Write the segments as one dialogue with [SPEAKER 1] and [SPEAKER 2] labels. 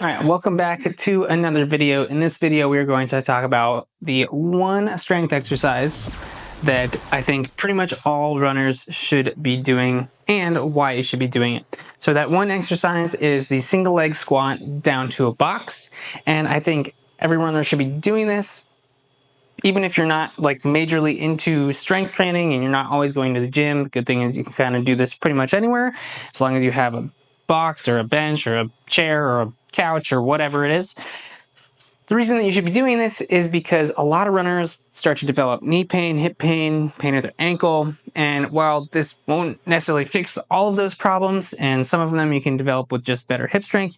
[SPEAKER 1] All right, welcome back to another video. In this video, we're going to talk about the one strength exercise that I think pretty much all runners should be doing and why you should be doing it. So that one exercise is the single leg squat down to a box. And I think every runner should be doing this, even if you're not like majorly into strength training and you're not always going to the gym. The good thing is you can kind of do this pretty much anywhere, as long as you have a box or a bench or a chair or a couch or whatever it is. The reason that you should be doing this is because a lot of runners start to develop knee pain, hip pain, pain at their ankle. And while this won't necessarily fix all of those problems, and some of them you can develop with just better hip strength,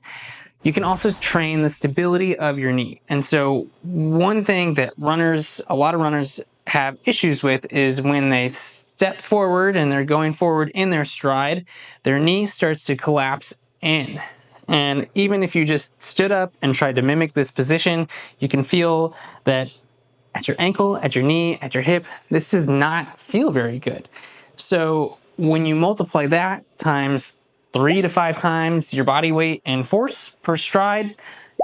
[SPEAKER 1] you can also train the stability of your knee. And so one thing that a lot of runners have issues with is when they step forward and they're going forward in their stride, their knee starts to collapse in. And even if you just stood up and tried to mimic this position, you can feel that at your ankle, at your knee, at your hip, this does not feel very good. So when you multiply that times 3 to 5 times your body weight and force per stride,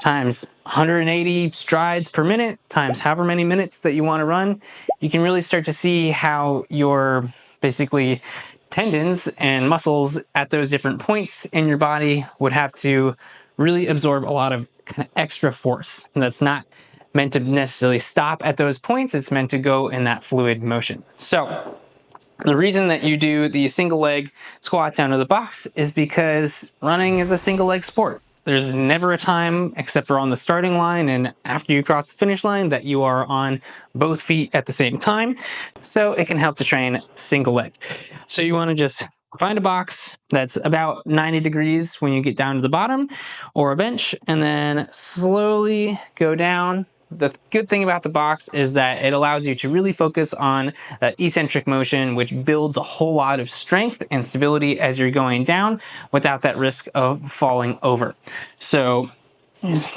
[SPEAKER 1] times 180 strides per minute, times however many minutes that you want to run, you can really start to see how your basically tendons and muscles at those different points in your body would have to really absorb a lot of kind of extra force. And that's not meant to necessarily stop at those points. It's meant to go in that fluid motion. So the reason that you do the single leg squat down to the box is because running is a single leg sport. There's never a time, except for on the starting line and after you cross the finish line, that you are on both feet at the same time. So it can help to train single leg. So you want to just find a box that's about 90 degrees when you get down to the bottom, or a bench, and then slowly go down. The good thing about the box is that it allows you to really focus on that eccentric motion, which builds a whole lot of strength and stability as you're going down without that risk of falling over. So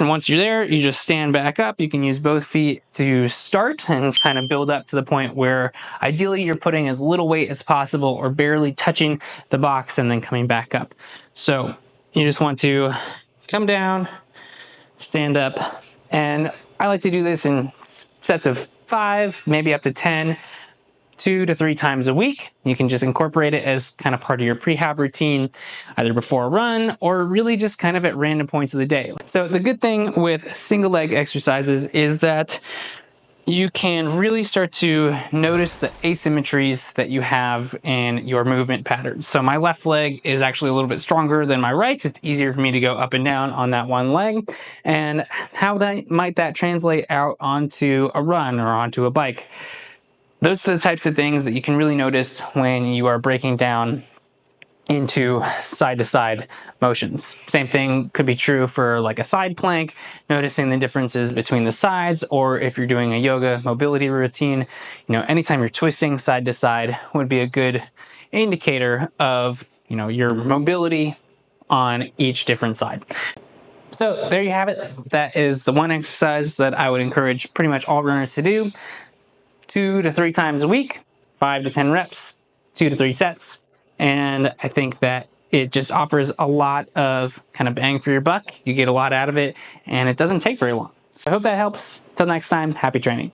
[SPEAKER 1] once you're there, you just stand back up. You can use both feet to start and kind of build up to the point where ideally you're putting as little weight as possible or barely touching the box and then coming back up. So you just want to come down, stand up, and I like to do this in sets of 5, maybe up to 10, 2 to 3 times a week. You can just incorporate it as kind of part of your prehab routine, either before a run or really just kind of at random points of the day. So the good thing with single leg exercises is that you can really start to notice the asymmetries that you have in your movement patterns. So my left leg is actually a little bit stronger than my right. It's easier for me to go up and down on that one leg. And how might that translate out onto a run or onto a bike? Those are the types of things that you can really notice when you are breaking down into side-to-side motions. Same thing could be true for like a side plank, noticing the differences between the sides, or if you're doing a yoga mobility routine, anytime you're twisting side to side would be a good indicator of, your mobility on each different side. So there you have it. That is the one exercise that I would encourage pretty much all runners to do 2 to 3 times a week, 5 to 10 reps, 2 to 3 sets. And I think that it just offers a lot of kind of bang for your buck. You get a lot out of it, and it doesn't take very long. So I hope that helps. Till next time, happy training.